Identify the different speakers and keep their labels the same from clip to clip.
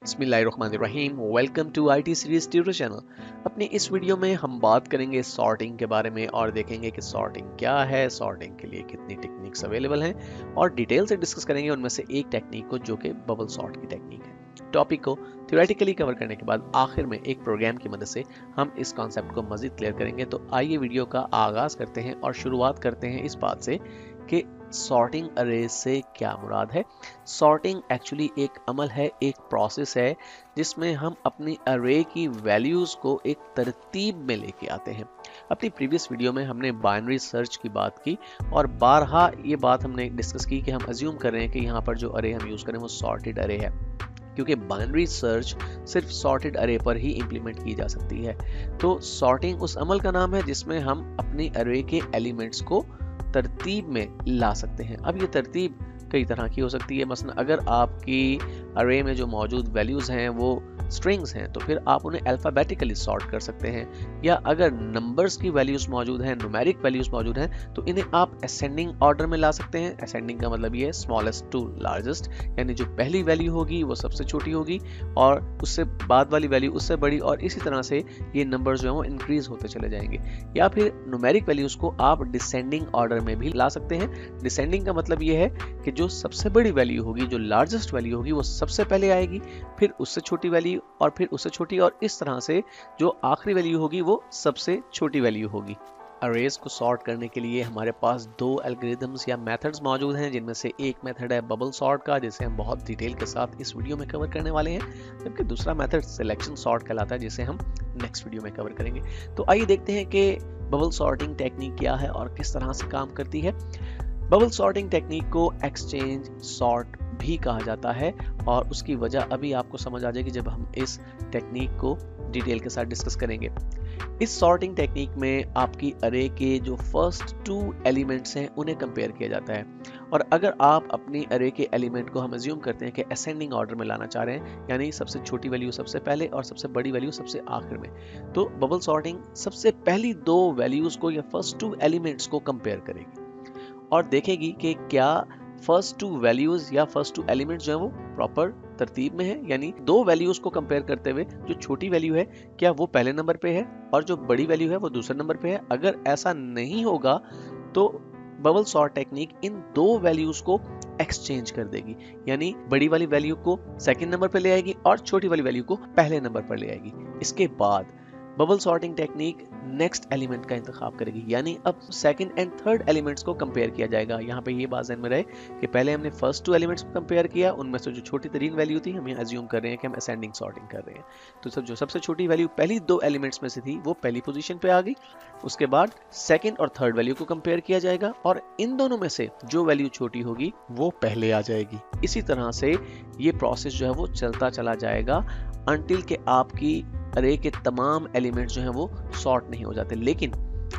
Speaker 1: बिस्मिल्लाहिर्रहमानिर्रहीम। Welcome to IT series tutor channel. अपनी इस वीडियो में हम बात करेंगे सॉर्टिंग के बारे में और देखेंगे कि सॉर्टिंग क्या है, सॉर्टिंग के लिए कितनी टेक्निक्स अवेलेबल हैं और डिटेल से डिस्कस करेंगे उनमें से एक टेक्निक को जो कि बबल सॉर्ट की टेक्निक है। टॉपिक को थ्योरेटिकली कवर करने के बाद आखिर में एक प्रोग्राम की मदद से हम इस कॉन्सेप्ट को मजीद क्लियर करेंगे। तो आइए वीडियो का आगाज करते हैं और शुरुआत करते हैं इस बात से कि सॉर्टिंग अरे से क्या मुराद है। सॉर्टिंग एक्चुअली एक अमल है, एक प्रोसेस है जिसमें हम अपनी अरे की वैल्यूज को एक तरतीब में लेके आते हैं। अपनी प्रीवियस वीडियो में हमने बाइनरी सर्च की बात की और बारहा ये बात हमने डिस्कस की कि हम अज्यूम कर रहे हैं कि यहाँ पर जो अरे हम यूज करें वो सॉर्टेड अरे है, क्योंकि बाइनरी सर्च सिर्फ सॉर्टेड अरे पर ही इंप्लीमेंट की जा सकती है। तो सॉर्टिंग उस अमल का नाम है जिसमें हम अपनी अरे के एलिमेंट्स को तरतीब में ला सकते हैं। अब ये तरतीब कई तरह की हो सकती है। मसलन अगर आपकी अरे में जो मौजूद वैल्यूज हैं वो स्ट्रिंग्स हैं तो फिर आप उन्हें अल्फाबेटिकली सॉर्ट कर सकते हैं, या अगर नंबर्स की वैल्यूज मौजूद हैं, न्यूमेरिक वैल्यूज मौजूद हैं तो इन्हें आप असेंडिंग ऑर्डर में ला सकते हैं। असेंडिंग का मतलब ये है स्मॉलेस्ट टू लार्जेस्ट, यानी जो पहली वैल्यू होगी वो सबसे छोटी होगी और उससे बाद वाली वैल्यू उससे बड़ी, और इसी तरह से ये नंबर्स जो हैं वो इंक्रीज होते चले जाएंगे। या फिर न्यूमेरिक वैल्यूज को आप डिसेंडिंग ऑर्डर में भी ला सकते हैं। डिसेंडिंग का मतलब ये है कि जो सबसे बड़ी वैल्यू होगी, जो लार्जेस्ट वैल्यू होगी वो सबसे पहले आएगी, फिर उससे छोटी वैल्यू और फिर उससे छोटी, और इस तरह से जो आखिरी वैल्यू होगी वो सबसे छोटी वैल्यू होगी। अरेज को सॉर्ट करने के लिए हमारे पास दो एल्गोरिथम्स या मेथड्स मौजूद हैं, जिनमें से एक मेथड है बबल सॉर्ट का, जिसे हम बहुत डिटेल के साथ इस वीडियो में कवर करने वाले हैं, जबकि दूसरा मेथड सिलेक्शन सॉर्ट कहलाता है, जिसे हम नेक्स्ट वीडियो में कवर करेंगे। तो आइए देखते हैं कि बबल सॉर्टिंग टेक्निक क्या है और किस तरह से काम करती है। बबल सॉर्टिंग टेक्निक को एक्सचेंज सॉर्ट भी कहा जाता है और उसकी वजह अभी आपको समझ आ जाएगी जब हम इस टेक्निक को डिटेल के साथ डिस्कस करेंगे। इस सॉर्टिंग टेक्निक में आपकी अरे के जो फर्स्ट 2 एलिमेंट्स हैं उन्हें कंपेयर किया जाता है, और अगर आप अपनी अरे के एलिमेंट को हम अज्यूम करते हैं कि असेंडिंग ऑर्डर में लाना चाह रहे हैं, यानी सबसे छोटी वैल्यू सबसे पहले और सबसे बड़ी वैल्यू सबसे आखिर में, तो बबल सॉर्टिंग सबसे पहली 2 वैल्यूज को या फर्स्ट 2 एलिमेंट्स को कंपेयर करेगी और देखेगी कि क्या फर्स्ट 2 वैल्यूज या फर्स्ट 2 एलिमेंट्स जो है वो प्रॉपर तरतीब में है, यानी 2 वैल्यूज को कंपेयर करते हुए जो छोटी वैल्यू है क्या वो पहले नंबर पे है और जो बड़ी वैल्यू है वो दूसरे नंबर पे है। अगर ऐसा नहीं होगा तो bubble sort technique in 2 values को एक्सचेंज कर देगी, यानी बड़ी वाली वैल्यू को सेकंड नंबर पर ले आएगी और छोटी वाली वैल्यू को पहले नंबर पर ले आएगी। इसके बाद bubble sorting technique next element का इंतखाब करेगी, यानी अब सेकंड एंड थर्ड एलिमेंट्स को कंपेयर किया जाएगा। यहाँ पे ये बात ध्यान में रहे कि पहले हमने फर्स्ट 2 एलिमेंट्स को कंपेयर किया, उनमें से जो छोटी तरीन वैल्यू थी हम अज्यूम कर रहे हैं कि हम असेंडिंग सॉर्टिंग कर रहे हैं, तो जो सबसे छोटी वैल्यू पहली 2 एलिमेंट्स में से थी वो पहली पोजीशन पे आ गई। उसके बाद सेकंड और थर्ड वैल्यू को कंपेयर किया जाएगा और इन दोनों में से जो वैल्यू छोटी होगी वो पहले आ जाएगी। इसी तरह से ये प्रोसेस जो है वो चलता चला जाएगा अनटिल के आपकी अरे के तमाम एलिमेंट्स जो हैं वो सॉर्ट नहीं हो जाते। लेकिन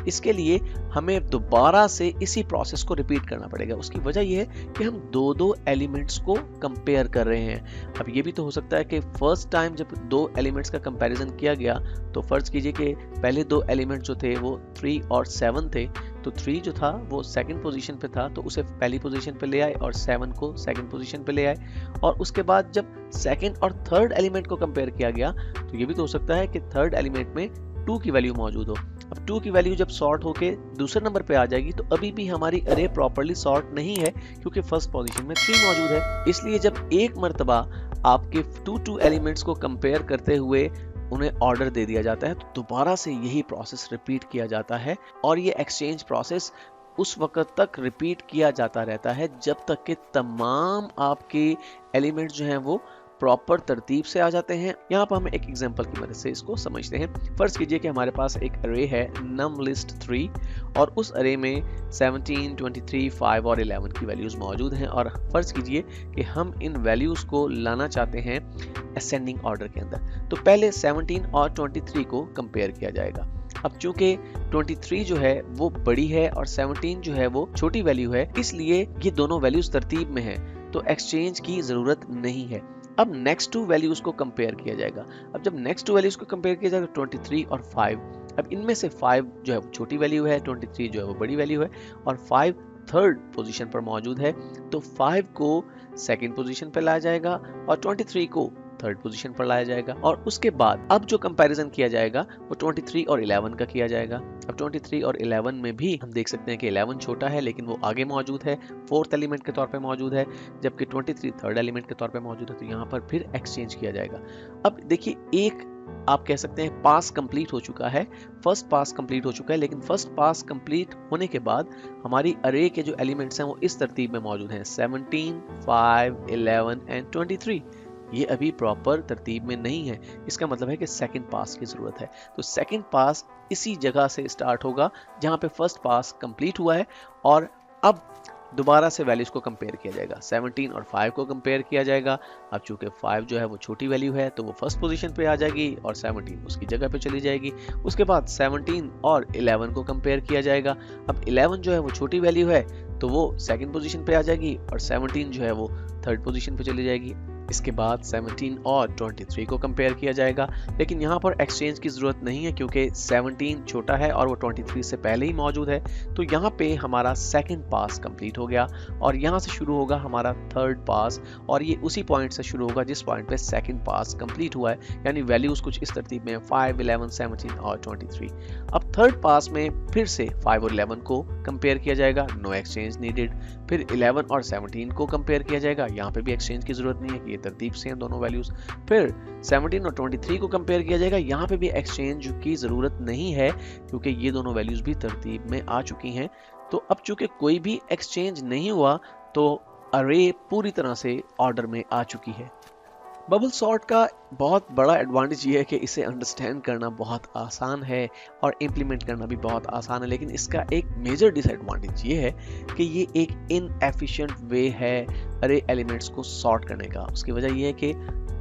Speaker 1: इसके लिए हमें दोबारा से इसी प्रोसेस को रिपीट करना पड़ेगा। उसकी वजह यह है कि हम 2 एलिमेंट्स को कंपेयर कर रहे हैं। अब ये भी तो हो सकता है कि फर्स्ट टाइम जब 2 एलिमेंट्स का कंपैरिजन किया गया तो फर्ज कीजिए कि पहले 2 एलिमेंट्स जो थे वो 3 और 7 थे, तो 3 जो था वो सेकंड पोजीशन पे था तो उसे पहली पोजीशन पे ले आए और 7 को सेकंड पोजीशन पे ले आए, और उसके बाद जब सेकंड और थर्ड एलिमेंट को कंपेयर किया गया तो ये भी तो हो सकता है कि थर्ड एलिमेंट में 2 की वैल्यू मौजूद हो। अब 2 की वैल्यू जब सॉर्ट होके दूसरे नंबर पे आ जाएगी तो अभी भी हमारी अरे प्रॉपर्ली सॉर्ट नहीं है, क्योंकि फर्स्ट पोजीशन में 3 मौजूद है। इसलिए जब एक मर्तबा आपके 2 एलिमेंट्स को कंपेयर करते हुए उन्हें ऑर्डर दे दिया जाता है तो दोबारा से यही प्रोसेस रिपीट किया जाता है, और ये एक्सचेंज प्रोसेस उस वक्त तक रिपीट किया जाता रहता है जब तक कि तमाम आपके एलिमेंट्स जो हैं वो प्रॉपर तरतीब से आ जाते हैं। यहाँ पर हम एक एग्जांपल की मदद से इसको समझते हैं। फर्ज कीजिए कि हमारे पास एक अरे है नम लिस्ट 3 और उस अरे में 17, 23, 5 और 11 की वैल्यूज मौजूद हैं, और फर्ज कीजिए कि हम इन वैल्यूज को लाना चाहते हैं असेंडिंग ऑर्डर के अंदर। तो पहले 17 और 23 को कंपेयर किया जाएगा। अब चूंकि 23 जो है वो बड़ी है और 17 जो है वो छोटी वैल्यू है, इसलिए ये दोनों वैल्यूज तरतीब में है तो एक्सचेंज की जरूरत नहीं है। अब नेक्स्ट 2 वैल्यूज को कंपेयर किया जाएगा। अब जब नेक्स्ट 2 वैल्यूज को कंपेयर किया जाएगा 23 और 5, अब इनमें से 5 जो है वो छोटी वैल्यू है, 23 जो है वो बड़ी वैल्यू है, और 5 थर्ड पोजीशन पर मौजूद है तो 5 को सेकंड पोजीशन पर लाया जाएगा और 23 को थर्ड पोजीशन पर लाया जाएगा। और उसके बाद अब जो कंपैरिजन किया जाएगा वो 23 और 11 का किया जाएगा। अब 23 और 11 में भी हम देख सकते हैं कि 11 छोटा है लेकिन वो आगे मौजूद है, फोर्थ एलिमेंट के तौर पे मौजूद है, जबकि 23 थर्ड एलिमेंट के तौर पे मौजूद है। तो यहाँ पर फिर एक्सचेंज किया जाएगा। अब देखिए, एक आप कह सकते हैं पास कंप्लीट हो चुका है, फर्स्ट पास कंप्लीट हो चुका है, लेकिन फर्स्ट पास कंप्लीट होने के बाद हमारी अरे के जो एलिमेंट्स हैं वो इस तरतीब में मौजूद हैं, 17, 5, 11 एंड 23। ये अभी प्रॉपर तरतीब में नहीं है। इसका मतलब है कि सेकंड पास की जरूरत है। तो सेकंड पास इसी जगह से स्टार्ट होगा जहां पे फर्स्ट पास कंप्लीट हुआ है, और अब दोबारा से वैल्यूज को कंपेयर किया जाएगा। 17 और 5 को कंपेयर किया जाएगा। अब चूंकि 5 जो है वो छोटी वैल्यू है तो वो फर्स्ट पोजीशन पे आ जाएगी और 17 उसकी जगह पे चली जाएगी। उसके बाद 17 और 11 को कंपेयर किया जाएगा। अब 11 जो है वो छोटी वैल्यू है तो वो सेकंड पोजीशन पे आ जाएगी और 17 जो है वो थर्ड पोजीशन पे चली जाएगी। इसके बाद 17 और 23 को कंपेयर किया जाएगा, लेकिन यहाँ पर एक्सचेंज की जरूरत नहीं है क्योंकि 17 छोटा है और वो 23 से पहले ही मौजूद है। तो यहाँ पे हमारा सेकंड पास कंप्लीट हो गया और यहाँ से शुरू होगा हमारा थर्ड पास, और ये उसी पॉइंट से शुरू होगा जिस पॉइंट पे सेकंड पास कंप्लीट हुआ है, यानी वैल्यूज कुछ इस तरतीब में 5, 11, 17 और 23। अब थर्ड पास में फिर से 5 और 11 को कंपेयर किया जाएगा, नो एक्सचेंज नीडेड। फिर 11 और 17 को कंपेयर किया जाएगा, यहाँ पे भी एक्सचेंज की जरूरत नहीं है कि ये तरतीब से हैं दोनों वैल्यूज। फिर 17 और 23 को कंपेयर किया जाएगा, यहाँ पे भी एक्सचेंज की जरूरत नहीं है क्योंकि ये दोनों वैल्यूज भी तरतीब में आ चुकी हैं। तो अब चूंकि कोई भी एक्सचेंज नहीं हुआ तो अरे पूरी तरह से ऑर्डर में आ चुकी है। बबल सॉर्ट का बहुत बड़ा एडवांटेज ये है कि इसे अंडरस्टैंड करना बहुत आसान है और इम्प्लीमेंट करना भी बहुत आसान है, लेकिन इसका एक मेजर डिसएडवांटेज ये है कि ये एक इनएफिशिएंट वे है अरे एलिमेंट्स को सॉर्ट करने का। उसकी वजह ये है कि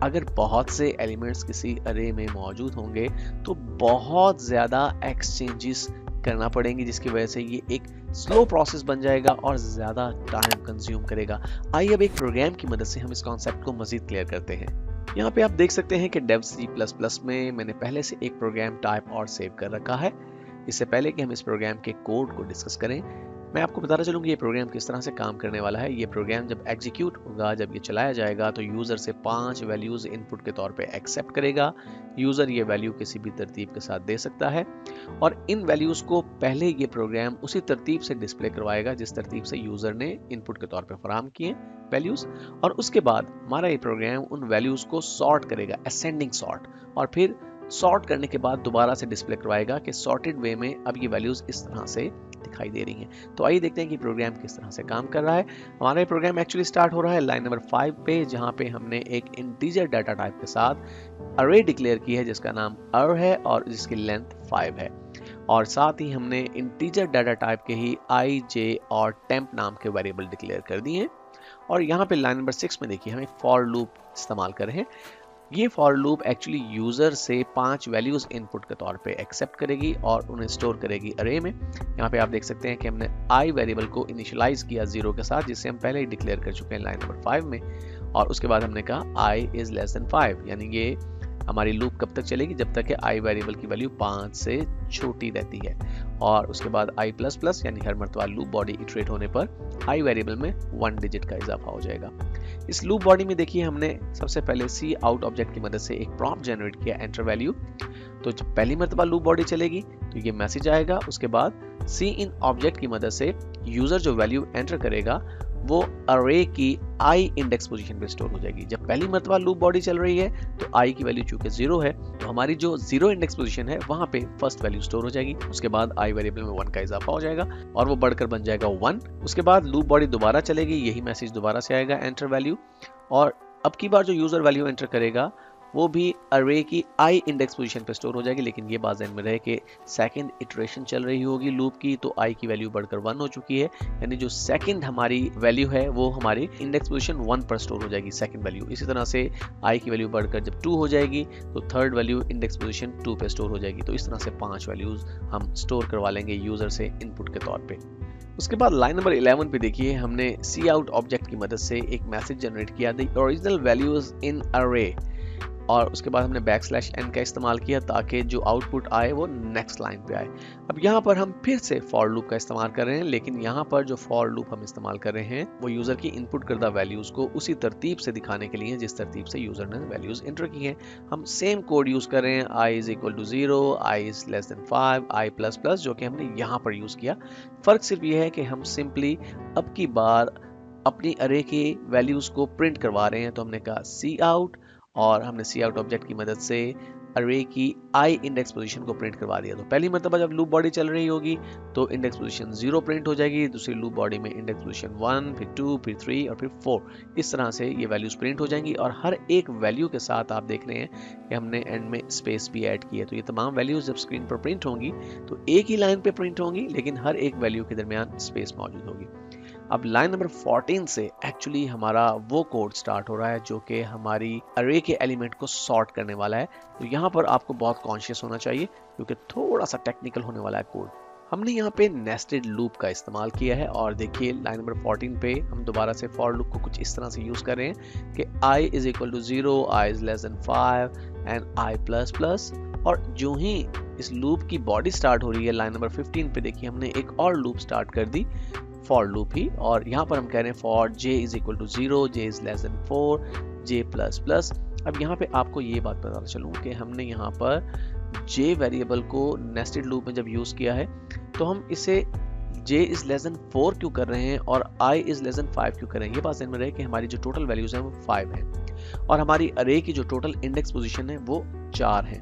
Speaker 1: अगर बहुत से एलिमेंट्स किसी अरे में मौजूद होंगे तो बहुत ज़्यादा एक्सचेंजेस करना पड़ेंगे, जिसकी वजह से ये एक स्लो प्रोसेस बन जाएगा और ज़्यादा टाइम कंज्यूम करेगा। आइए अब एक प्रोग्राम की मदद से हम इस कॉन्सेप्ट को मज़ीद क्लियर करते हैं। यहाँ पे आप देख सकते हैं कि डेव C++ में मैंने पहले से एक प्रोग्राम टाइप और सेव कर रखा है। इससे पहले कि हम इस प्रोग्राम के कोड को डिस्कस करें, मैं आपको बताना चलूँगी ये प्रोग्राम किस तरह से काम करने वाला है। ये प्रोग्राम जब एग्जीक्यूट होगा, जब ये चलाया जाएगा तो यूज़र से 5 वैल्यूज़ इनपुट के तौर पे एक्सेप्ट करेगा। यूज़र ये वैल्यू किसी भी तरतीब के साथ दे सकता है और इन वैल्यूज़ को पहले ये प्रोग्राम उसी तरतीब से डिस्प्ले करवाएगा जिस तरतीब से यूज़र ने इनपुट के तौर पे फराहम किए वैल्यूज़, और उसके बाद हमारा ये प्रोग्राम उन वैल्यूज़ को सॉर्ट करेगा, असेंडिंग सॉर्ट, और फिर सॉर्ट करने के बाद दोबारा से डिस्प्ले करवाएगा कि सॉर्टेड वे में अब ये वैल्यूज़ इस तरह से दिखाई दे रही हैं। तो आइए देखते हैं कि प्रोग्राम किस तरह से काम कर रहा है। हमारा ये प्रोग्राम एक्चुअली स्टार्ट हो रहा है लाइन नंबर 5 पे, जहां पे हमने एक इंटीजर डाटा टाइप के साथ अरे डिक्लेयर की है जिसका नाम अर है और जिसकी लेंथ 5 है, और साथ ही हमने इंटीजर डाटा टाइप के ही आई, जे और टेम्प नाम के वेरिएबल डिक्लेयर कर दिए हैं। और यहाँ पे लाइन नंबर 6 में देखिए हम एक फॉर लूप इस्तेमाल कर रहे हैं। ये फॉर लूप एक्चुअली यूजर से 5 वैल्यूज इनपुट के तौर पे एक्सेप्ट करेगी और उन्हें स्टोर करेगी अरे में। यहाँ पे आप देख सकते हैं कि हमने आई वेरिएबल को इनिशियलाइज किया 0 के साथ, जिससे हम पहले ही डिक्लेयर कर चुके हैं लाइन नंबर 5 में, और उसके बाद हमने कहा आई इज लेस देन 5, यानी ये हमारी लूप कब तक चलेगी, जब तक कि आई वेरिएबल की वैल्यू 5 से छोटी रहती है। और उसके बाद आई प्लस प्लस, यानी हर मरतबा लूप बॉडी इटरेट होने पर आई वेरिएबल में 1 डिजिट का इजाफा हो जाएगा। इस लूप बॉडी में देखिए हमने सबसे पहले सी आउट ऑब्जेक्ट की मदद से एक प्रॉम्प्ट जनरेट किया, एंटर वैल्यू। तो जब पहली मरतबा लूप बॉडी चलेगी तो ये मैसेज आएगा। उसके बाद सी इन ऑब्जेक्ट की मदद से यूजर जो वैल्यू एंटर करेगा वो अरे की आई इंडेक्स पोजीशन पे स्टोर हो जाएगी। जब पहली मरतबा लूप बॉडी चल रही है तो आई की वैल्यू चूंकि 0 है तो हमारी जो 0 इंडेक्स पोजीशन है वहां पे फर्स्ट वैल्यू स्टोर हो जाएगी। उसके बाद आई वेरिएबल में 1 का इजाफा हो जाएगा और वो बढ़कर बन जाएगा 1। उसके बाद लूप बॉडी दोबारा चलेगी, यही मैसेज दोबारा से आएगा, एंटर वैल्यू, और अब की बार जो यूजर वैल्यू एंटर करेगा वो भी अरे की आई इंडेक्स पोजीशन पे स्टोर हो जाएगी। लेकिन ये बात ध्यान में रहे कि सेकंड इटरेशन चल रही होगी लूप की, तो आई की वैल्यू बढ़कर 1 हो चुकी है, यानी जो सेकंड हमारी वैल्यू है वो हमारी इंडेक्स पोजीशन 1 पर स्टोर हो जाएगी, सेकंड वैल्यू। इसी तरह से आई की वैल्यू बढ़कर जब 2 हो जाएगी तो थर्ड वैल्यू इंडेक्स पोजीशन 2 पे स्टोर हो जाएगी। तो इस तरह से 5 वैल्यूज हम स्टोर करवा लेंगे यूजर से इनपुट के तौर पे। उसके बाद लाइन नंबर 11 पे देखिए हमने सी आउट ऑब्जेक्ट की मदद से एक मैसेज जनरेट किया, द ओरिजिनल वैल्यूज इन अरे। और उसके बाद हमने \n का इस्तेमाल किया ताकि जो आउटपुट आए वो नेक्स्ट लाइन पे आए। अब यहाँ पर हम फिर से फॉर लूप का इस्तेमाल कर रहे हैं, लेकिन यहाँ पर जो फॉर लूप हम इस्तेमाल कर रहे हैं वो यूजर की इनपुट करदा वैल्यूज को उसी तरतीब से दिखाने के लिए जिस तरतीब से यूजर ने वैल्यूज एंटर की हैं। हम सेम कोड यूज कर रहे हैं, i = 0, i <5, i++, जो कि हमने यहाँ पर यूज किया। फर्क सिर्फ ये है कि हम सिंपली अब की बार अपनी अरे के वैल्यूज को प्रिंट करवा रहे हैं। तो हमने कहा cout और हमने cout ऑब्जेक्ट की मदद से अरे की i इंडेक्स पोजीशन को प्रिंट करवा दिया। तो पहली मरतबा जब लूप बॉडी चल रही होगी तो इंडेक्स पोजीशन 0 प्रिंट हो जाएगी, दूसरी लूप बॉडी में इंडेक्स पोजीशन 1, फिर 2, फिर 3 और फिर 4। इस तरह से ये वैल्यूज प्रिंट हो जाएंगी और हर एक वैल्यू के साथ आप देख रहे हैं कि हमने एंड में स्पेस भी ऐड की है। तो ये तमाम वैल्यूज जब स्क्रीन पर प्रिंट होंगी तो एक ही लाइन पे प्रिंट होंगी, लेकिन हर एक वैल्यू के दरमियान स्पेस मौजूद होगी। अब लाइन नंबर 14 से एक्चुअली हमारा वो कोड स्टार्ट हो रहा है जो कि हमारी अरे के एलिमेंट को सॉर्ट करने वाला है। तो यहाँ पर आपको बहुत कॉन्शियस होना चाहिए क्योंकि थोड़ा सा टेक्निकल होने वाला है कोड। हमने यहाँ पे नेस्टेड लूप का इस्तेमाल किया है और देखिए लाइन नंबर 14 पे हम दोबारा से फॉर लूप को कुछ इस तरह से यूज कर रहे हैं कि i = 0, i <5 एंड i++। और जो ही इस लूप की बॉडी स्टार्ट हो रही है लाइन नंबर 15 पे देखिए हमने एक और लूप स्टार्ट कर दी, फॉर लूप ही, और यहाँ पर हम कह रहे हैं फॉर j = 0, j <4, j++। अब यहाँ पे आपको ये बात पता चलूं कि हमने यहाँ पर j वेरिएबल को नेस्टेड लूप में जब यूज किया है तो हम इसे j > 4 क्यों कर रहे हैं और i > 5 क्यों कर रहे हैं। ये बात ध्यान में रहे कि हमारी जो टोटल वैल्यूज हैं वो 5 हैं और हमारी अरे की जो टोटल इंडेक्स पोजीशन है वो 4 है।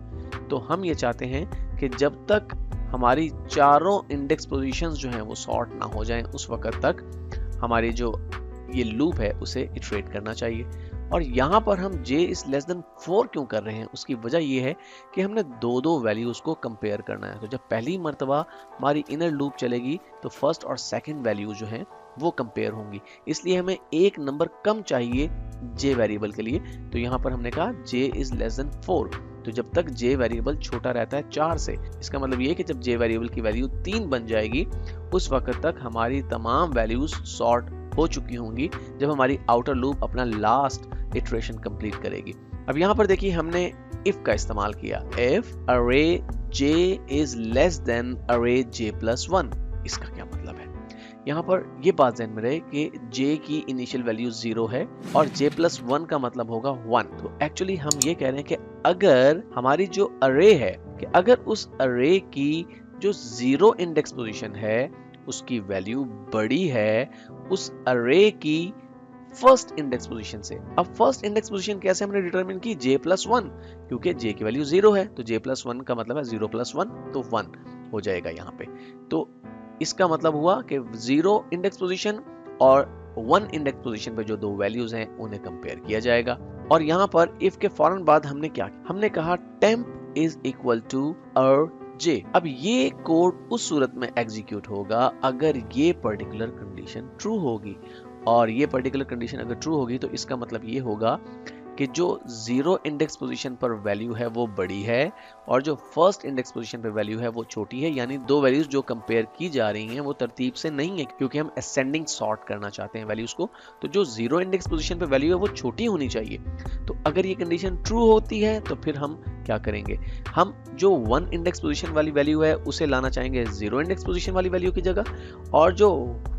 Speaker 1: तो हम ये चाहते हैं कि जब तक हमारी चारों इंडेक्स पोजीशंस जो हैं वो सॉर्ट ना हो जाएं उस वक्त तक हमारी जो ये लूप है उसे इटरेट करना चाहिए। और यहाँ पर हम j > 4 क्यों कर रहे हैं, उसकी वजह ये है कि हमने दो वैल्यूज को कंपेयर करना है। तो जब पहली मर्तबा हमारी इनर लूप चलेगी तो फर्स्ट और सेकंड वैल्यू जो हैं वो कंपेयर होंगी, इसलिए हमें एक नंबर कम चाहिए j वेरिएबल के लिए। तो यहाँ पर हमने कहा j > 4। तो जब तक j वेरिएबल छोटा रहता है 4 से, इसका मतलब ये है कि जब j वेरिएबल की वैल्यू 3 बन जाएगी उस वक्त तक हमारी तमाम वैल्यूज सॉर्ट हो चुकी होंगी जब हमारी आउटर लूप अपना लास्ट इटरेशन कंप्लीट करेगी। अब यहाँ पर देखिए हमने इफ का इस्तेमाल किया, if array j is less than array j+1। इसका क्या मतलब है, यहाँ पर ये बात ध्यान में रहे कि j की इनिशियल वैल्यू 0 है और j+1 का मतलब होगा 1। तो एक्चुअली हम ये कह रहे हैं कि अगर हमारी जो अरे है कि अगर उस अरे की जो 0 इंडेक्स पोजीशन है उसकी वैल्यू बड़ी है उस अरे की फर्स्ट इंडेक्स पोजीशन से। अब फर्स्ट इंडेक्स पोजीशन कैसे हमने डिटरमिन की, j+1, क्योंकि j की वैल्यू 0 है तो j+1 का मतलब है 0 + 1 तो 1 हो जाएगा यहाँ पे। तो इसका मतलब हुआ कि 0 इंडेक्स पोजीशन और 1 इंडेक्स पोजीशन पे जो दो वैल्यूज हैं उन्हें कंपेयर किया जाएगा। और यहाँ पर इफ के फौरन बाद हमने क्या किया, हमने कहा temp = j। अब ये कोड उस सूरत में एग्जीक्यूट होगा अगर ये पर्टिकुलर कंडीशन ट्रू होगी, और ये पर्टिकुलर कंडीशन अगर ट्रू होगी तो इसका मतलब ये होगा कि जो 0 इंडेक्स पोजीशन पर वैल्यू है वो बड़ी है और जो फर्स्ट इंडेक्स पोजीशन पर वैल्यू है वो छोटी है। यानी दो वैल्यूज जो कंपेयर की जा रही हैं वो तरतीब से नहीं है क्योंकि हम असेंडिंग सॉर्ट करना चाहते हैं वैल्यूज को। तो जो 0 इंडेक्स पोजीशन पर वैल्यू है वो छोटी होनी चाहिए। तो अगर ये कंडीशन ट्रू होती है तो फिर हम क्या करेंगे, हम जो 1 इंडेक्स पोजीशन वाली वैल्यू है उसे लाना चाहेंगे 0 इंडेक्स पोजीशन वाली वैल्यू की जगह, और जो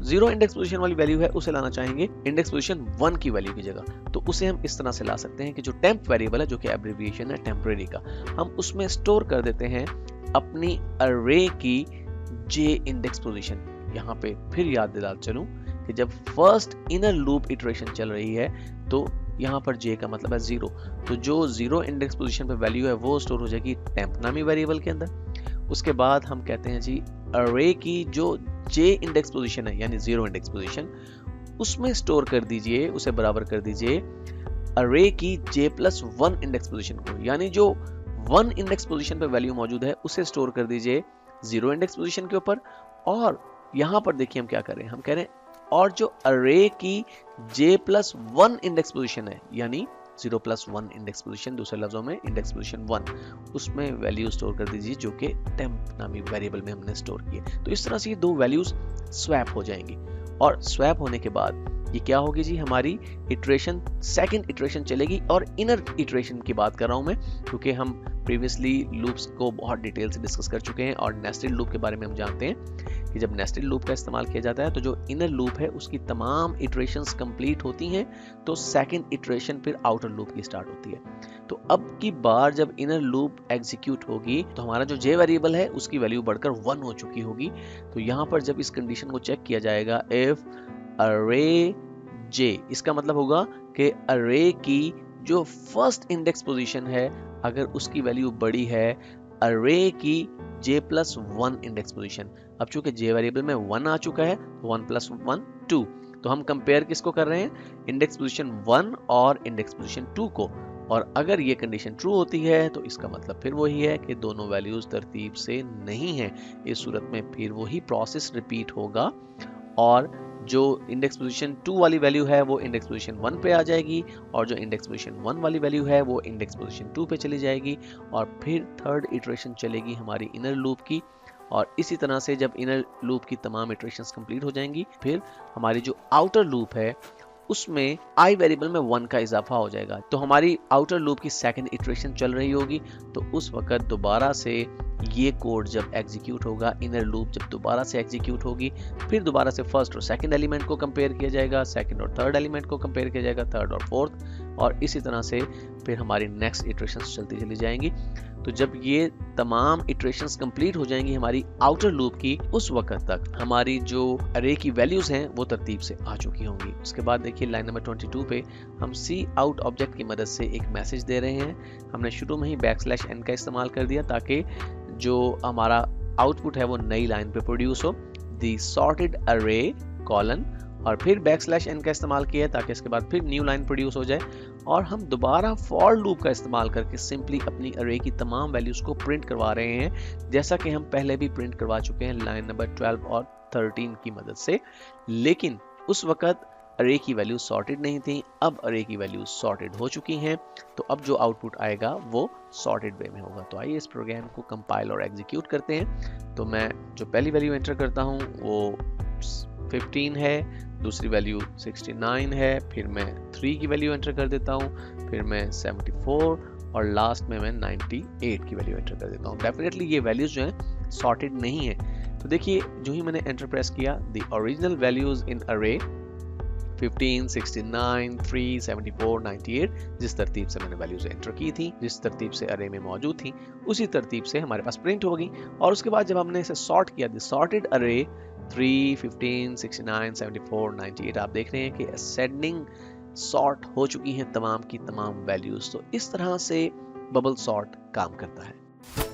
Speaker 1: 0 इंडेक्स पोजीशन वाली वैल्यू है उसे लाना चाहेंगे इंडेक्स पोजीशन 1 की वैल्यू की जगह। तो उसे हम इस तरह से ला सकते हैं कि जो टेम्प वेरिएबल है जो कि एब्रिविएशन है टेम्परेरी का, हम उसमें स्टोर कर देते हैं अपनी अरे की j इंडेक्स पोजीशन। यहाँ पे फिर याद दिला चलूं कि जब फर्स्ट इनर लूप इटरेशन चल रही है तो यहाँ पर j का मतलब है 0। तो जो 0 इंडेक्स पोजीशन पे वैल्यू है वो स्टोर हो जाएगी टेम्प नामी वेरिएबल के अंदर। उसके बाद हम कहते हैं जी अरे की जो j इंडेक्स पोजीशन है यानी 0 इंडेक्स पोजीशन उसमें स्टोर कर दीजिए, उसे बराबर कर दीजिए अरे की j+1 इंडेक्स पोजीशन को, यानी जो 1 इंडेक्स पोजीशन पे वैल्यू मौजूद है उसे स्टोर कर दीजिए 0 इंडेक्स पोजीशन के ऊपर। और यहाँ पर देखिए हम क्या कर रहे हैं, हम कह रहे हैं और जो अरे की j+1 इंडेक्स पोजीशन है यानी 0 + 1 इंडेक्स पोजीशन, दूसरे लफ्जों में इंडेक्स पोजीशन 1, उसमें वैल्यू स्टोर कर दीजिए जो कि टेम्प नामी वेरिएबल में हमने स्टोर किए। तो इस तरह से ये दो वैल्यूज स्वैप हो जाएंगी और स्वैप होने के बाद ये क्या होगी जी, हमारी इटरेशन, सेकंड इटरेशन चलेगी। और इनर इटरेशन की बात कर रहा हूं मैं, क्योंकि हम प्रीवियसली लूप्स को बहुत डिटेल से डिस्कस कर चुके हैं और नेस्टेड लूप के बारे में हम जानते हैं कि जब नेस्टेड लूप का इस्तेमाल किया जाता है तो जो इनर लूप है उसकी तमाम इटरेशंस कंप्लीट होती हैं, तो सेकंड इटरेशन फिर आउटर लूप की स्टार्ट होती है। तो अब की बार जब इनर लूप एग्जीक्यूट होगी तो हमारा जो जे वेरिएबल है उसकी वैल्यू बढ़कर 1 हो चुकी होगी। तो यहाँ पर जब इस कंडीशन को चेक किया जाएगा, इफ अरे जे, इसका मतलब होगा कि अरे की जो फर्स्ट इंडेक्स पोजीशन है अगर उसकी वैल्यू बड़ी है अरे की j+1 इंडेक्स पोजीशन। अब चूंकि जे वेरिएबल में 1 आ चुका है, 1 + 1 2, तो हम कंपेयर किसको कर रहे हैं, इंडेक्स पोजीशन 1 और इंडेक्स पोजीशन 2 को। और अगर ये कंडीशन ट्रू होती है तो इसका मतलब फिर वही है कि दोनों वैल्यूज तरतीब से नहीं है। इस सूरत में फिर वही प्रोसेस रिपीट होगा और जो इंडेक्स पोजीशन 2 वाली वैल्यू है वो इंडेक्स पोजीशन 1 पे आ जाएगी और जो इंडेक्स पोजीशन 1 वाली वैल्यू है वो इंडेक्स पोजीशन 2 पे चली जाएगी और फिर थर्ड इटरेशन चलेगी हमारी इनर लूप की। और इसी तरह से जब इनर लूप की तमाम इटरेशंस कंप्लीट हो जाएंगी फिर हमारी जो आउटर लूप है उसमें आई वेरिएबल में 1 का इजाफा हो जाएगा। तो हमारी आउटर लूप की सेकंड इटरेशन चल रही होगी, तो उस वक्त दोबारा से ये कोड जब एग्जीक्यूट होगा, इनर लूप जब दोबारा से एग्जीक्यूट होगी, फिर दोबारा से फर्स्ट और सेकंड एलिमेंट को कंपेयर किया जाएगा, सेकंड और थर्ड एलिमेंट को कंपेयर किया जाएगा, थर्ड और फोर्थ, और इसी तरह से फिर हमारी नेक्स्ट इटरेशंस चलती चली जाएंगी। तो जब ये तमाम इटरेशंस कंप्लीट हो जाएंगी हमारी आउटर लूप की, उस वक्त तक हमारी जो अरे की वैल्यूज हैं वो तरतीब से आ चुकी होंगी। उसके बाद देखिए लाइन नंबर 22 पे हम सी आउट ऑब्जेक्ट की मदद से एक मैसेज दे रहे हैं। हमने शुरू में ही \n का इस्तेमाल कर दिया ताकि जो हमारा आउटपुट है वो नई लाइन पे प्रोड्यूस हो, दी सॉर्टेड अरे कॉलन, और फिर \n का इस्तेमाल किया ताकि इसके बाद फिर न्यू लाइन प्रोड्यूस हो जाए। और हम दोबारा फॉर लूप का इस्तेमाल करके सिंपली अपनी अरे की तमाम वैल्यूज को प्रिंट करवा रहे हैं, जैसा कि हम पहले भी प्रिंट करवा चुके हैं लाइन नंबर 12 और 13 की मदद से। लेकिन उस वक्त अरे की वैल्यू सॉर्टेड नहीं थी, अब अरे की वैल्यू सॉर्टेड हो चुकी हैं, तो अब जो आउटपुट आएगा वो सॉर्टेड वे में होगा। तो आइए इस प्रोग्राम को कंपाइल और एग्जीक्यूट करते हैं। तो मैं जो पहली वैल्यू एंटर करता हूँ वो 15 है, दूसरी वैल्यू 69 है, फिर मैं 3 की वैल्यू एंटर कर देता हूँ, फिर मैं 74 और लास्ट में मैं 98 की वैल्यू एंटर कर देता हूँ। डेफिनेटली ये वैल्यूज जो हैं सॉर्टेड नहीं है। तो देखिए जो ही मैंने एंटर प्रेस किया, द ओरिजिनल वैल्यूज इन अरे 15, 69, 3, 74, 98, जिस तरतीब से मैंने वैल्यूज एंटर की थी, जिस तरतीब से अरे में मौजूद थी, उसी तरतीब से हमारे पास प्रिंट होगी। और उसके बाद जब हमने इसे सॉर्ट किया, द सॉर्टेड अरे 3, 15, 69, 74, 98, आप देख रहे हैं कि असेंडिंग सॉर्ट हो चुकी हैं तमाम की तमाम वैल्यूज। तो इस तरह से बबल सॉर्ट काम करता है।